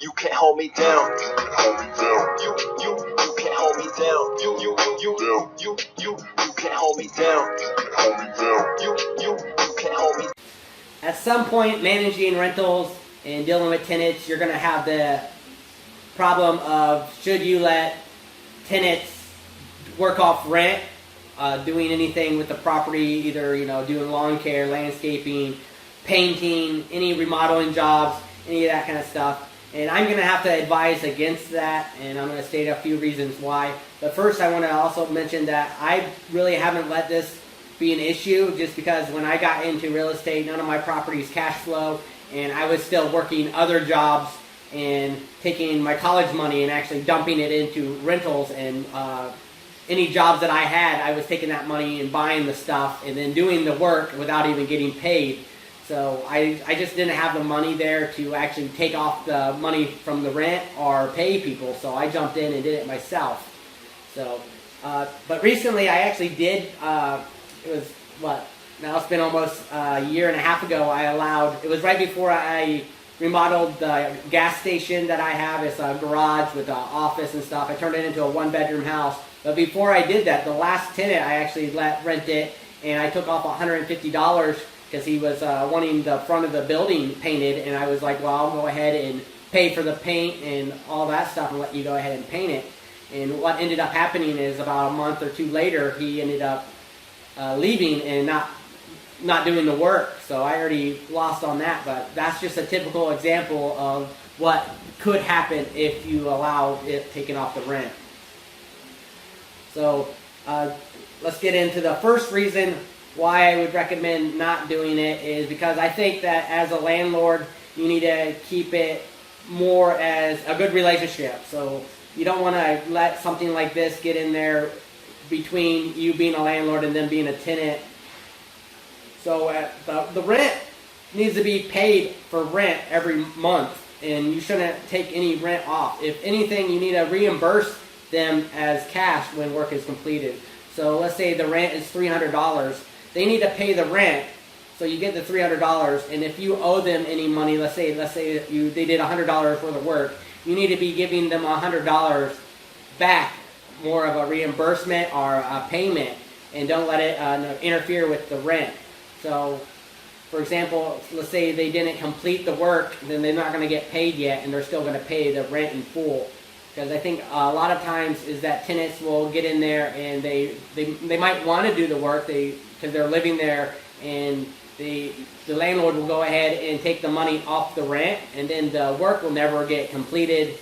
You can't hold me down. You can't hold me down. You can't hold me down. You can't hold me down. You can't hold me down. You can't hold me. At some point, managing rentals and dealing with tenants, you're going to have the problem of should you let tenants work off rent, doing anything with the property, either doing lawn care, landscaping, painting, any remodeling jobs, any of that kind of stuff. And I'm going to have to advise against that, and I'm going to state a few reasons why. But first, I want to also mention that I really haven't let this be an issue, just because when I got into real estate, none of my properties cash flow, and I was still working other jobs and taking my college money and actually dumping it into rentals, and any jobs that I had, I was taking that money and buying the stuff and then doing the work without even getting paid. So I just didn't have the money there to actually take off the money from the rent or pay people, so I jumped in and did it myself. So, but recently I actually did, it was, now it's been almost a year and a half ago, it was right before I remodeled the gas station that I have. It's a garage with an office and stuff. I turned it into a one-bedroom house. But before I did that, the last tenant I actually let rent it, and I took off $150 because he was wanting the front of the building painted, and I was like, well, I'll go ahead and pay for the paint and all that stuff and let you go ahead and paint it. And what ended up happening is about a month or two later, he ended up leaving and not doing the work. So I already lost on that, but that's just a typical example of what could happen if you allow it taken off the rent. So let's get into the first reason why I would recommend not doing it, is because I think that as a landlord, you need to keep it more as a good relationship. So you don't want to let something like this get in there between you being a landlord and them being a tenant. So the rent needs to be paid for rent every month, and you shouldn't take any rent off. If anything, you need to reimburse them as cash when work is completed. So let's say the rent is $300. They need to pay the rent, so you get the $300. And if you owe them any money, let's say they did $100 worth of work, you need to be giving them $100 back, more of a reimbursement or a payment, and don't let it interfere with the rent. So, for example, let's say they didn't complete the work, then they're not going to get paid yet, and they're still going to pay the rent in full. Because I think a lot of times is that tenants will get in there and they might want to do the work because they're living there, and the landlord will go ahead and take the money off the rent, and then the work will never get completed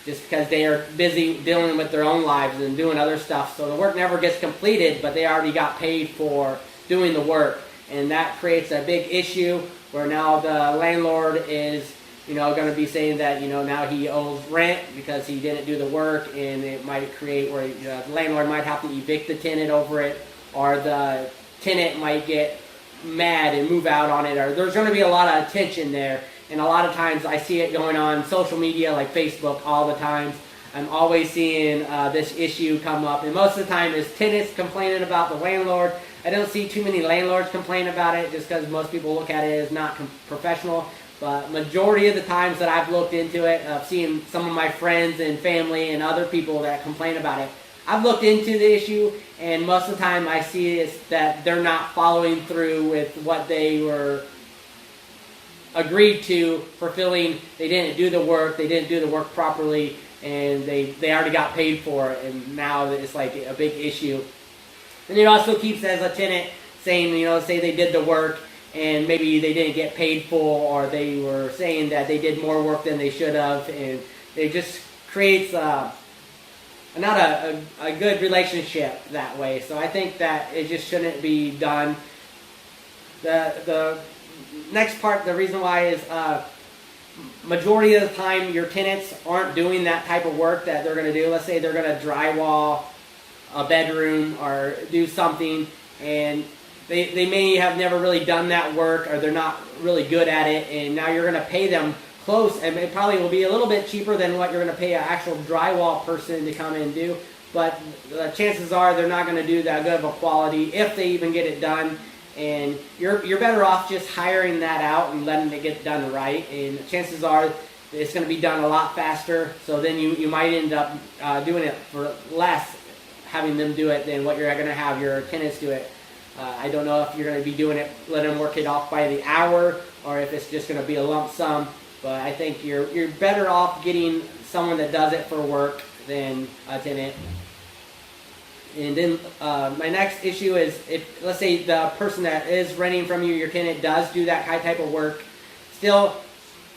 just because they are busy dealing with their own lives and doing other stuff. So the work never gets completed, but they already got paid for doing the work. And that creates a big issue where now the landlord is going to be saying that, now he owes rent because he didn't do the work, and it might create where the landlord might have to evict the tenant over it, or the tenant might get mad and move out on it, or there's going to be a lot of tension there. And a lot of times I see it going on social media like Facebook all the time. I'm always seeing this issue come up, and most of the time it's tenants complaining about the landlord. I don't see too many landlords complain about it just because most people look at it as not professional. But majority of the times that I've looked into it, I've seen some of my friends and family and other people that complain about it. I've looked into the issue, and most of the time I see is that they're not following through with what they were agreed to, fulfilling. They didn't do the work properly, and they already got paid for it, and now it's like a big issue. And it also keeps as a tenant saying, say they did the work and maybe they didn't get paid full, or they were saying that they did more work than they should have, and it just creates not a good relationship that way. So I think that it just shouldn't be done. The next part, the reason why is majority of the time your tenants aren't doing that type of work that they're going to do. Let's say they're going to drywall a bedroom or do something, and they may have never really done that work, or they're not really good at it, and now you're going to pay them close, and it probably will be a little bit cheaper than what you're going to pay an actual drywall person to come in and do, but the chances are they're not going to do that good of a quality if they even get it done. And you're better off just hiring that out and letting it get done right, and chances are it's going to be done a lot faster. So then you might end up doing it for less, having them do it than what you're going to have your tenants do it. I don't know if you're going to be doing it, let them work it off by the hour, or if it's just going to be a lump sum. But I think you're better off getting someone that does it for work than a tenant. And then my next issue is, if let's say the person that is renting from you, your tenant, does do that type of work, still,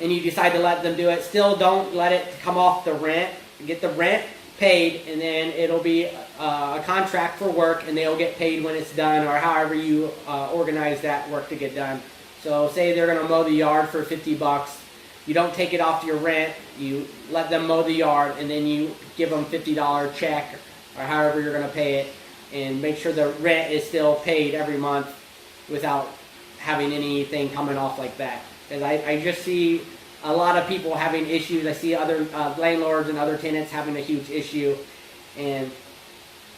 and you decide to let them do it, still don't let it come off the rent. Get the rent paid, and then it'll be a contract for work, and they'll get paid when it's done, or however you organize that work to get done. So say they're going to mow the yard for $50. You don't take it off your rent. You let them mow the yard, and then you give them $50 check, or however you're going to pay it, and make sure the rent is still paid every month without having anything coming off like that. Because I just see a lot of people having issues. I see other landlords and other tenants having a huge issue, and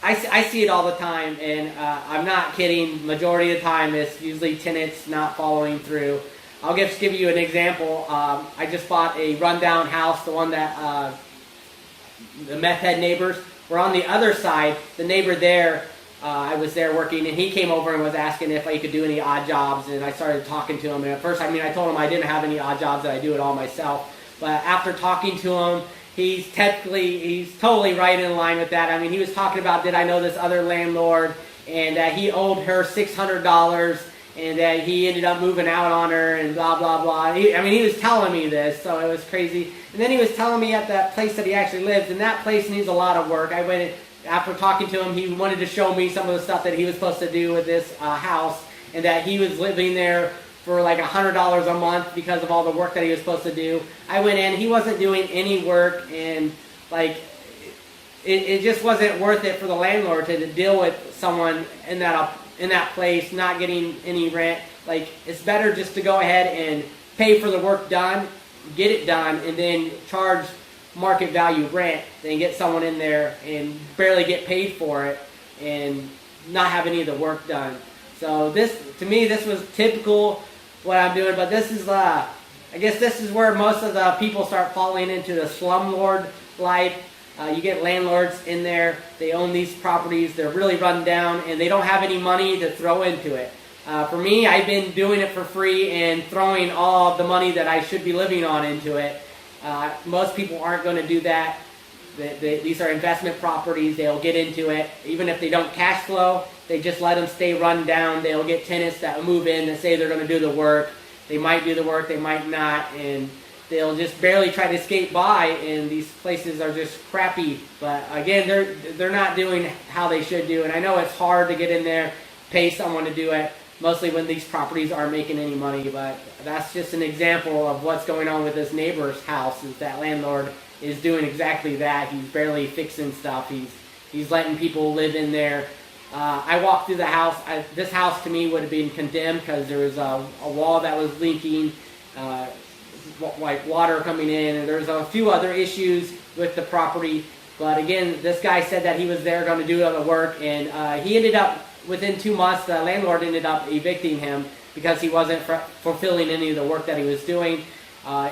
I see it all the time, and I'm not kidding. Majority of the time it's usually tenants not following through. I'll just give you an example. I just bought a rundown house, the one that the meth head neighbors were on the other side. The neighbor there, I was there working, and he came over and was asking if I could do any odd jobs, and I started talking to him. And at first, I told him I didn't have any odd jobs, that I do it all myself. But after talking to him, he's totally right in line with that. He was talking about, did I know this other landlord, and that he owed her $600, and that he ended up moving out on her, and blah, blah, blah. He was telling me this, so it was crazy. And then he was telling me at that place that he actually lives, and that place needs a lot of work. I went, after talking to him, he wanted to show me some of the stuff that he was supposed to do with this house, and that he was living there for like $100 a month because of all the work that he was supposed to do. I went in, he wasn't doing any work, and it just wasn't worth it for the landlord to deal with someone in that place not getting any rent. It's better just to go ahead and pay for the work done, get it done, and then charge market value rent, then get someone in there and barely get paid for it and not have any of the work done. So to me, this was typical what I'm doing, but this is I guess this is where most of the people start falling into the slumlord life. You get landlords in there, they own these properties, they're really run down, and they don't have any money to throw into it. For me, I've been doing it for free and throwing all the money that I should be living on into it. Most people aren't going to do that. These are investment properties. They'll get into it. Even if they don't cash flow, they just let them stay run down. They'll get tenants that move in that say they're going to do the work. They might do the work, they might not, and they'll just barely try to skate by, and these places are just crappy. But again, they're not doing how they should do, and I know it's hard to get in there, pay someone to do it, mostly when these properties aren't making any money. But that's just an example of what's going on with this neighbor's house, is that landlord is doing exactly that. He's barely fixing stuff. He's letting people live in there. I walked through the house. This house to me would have been condemned because there was a wall that was leaking, like water coming in, and there's a few other issues with the property. But again, this guy said that he was there going to do all the work, and he ended up, within 2 months, the landlord ended up evicting him because he wasn't fulfilling any of the work that he was doing.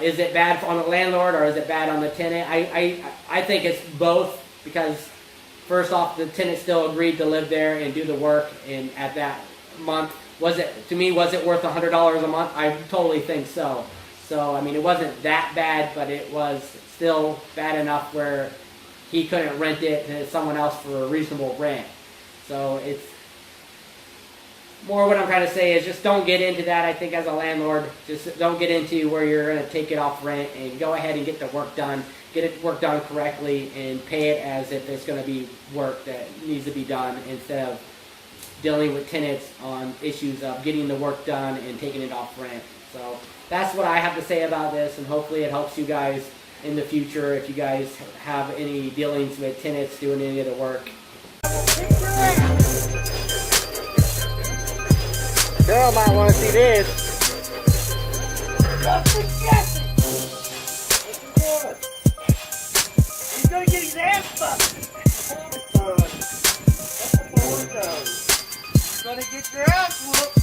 Is it bad on the landlord, or is it bad on the tenant? I think it's both, because first off, the tenant still agreed to live there and do the work, and at that month, was it worth $100 a month? I totally think so. So, it wasn't that bad, but it was still bad enough where he couldn't rent it to someone else for a reasonable rent. So it's more, what I'm trying to say is just don't get into that. I think as a landlord, just don't get into where you're going to take it off rent, and go ahead and get the work done. Get it work done correctly and pay it as if it's going to be work that needs to be done, instead of dealing with tenants on issues of getting the work done and taking it off rent. So that's what I have to say about this, and hopefully it helps you guys in the future if you guys have any dealings with tenants doing any of the work. Girl might want to see this. He's gonna get his ass fucked. He's gonna get your ass whooped.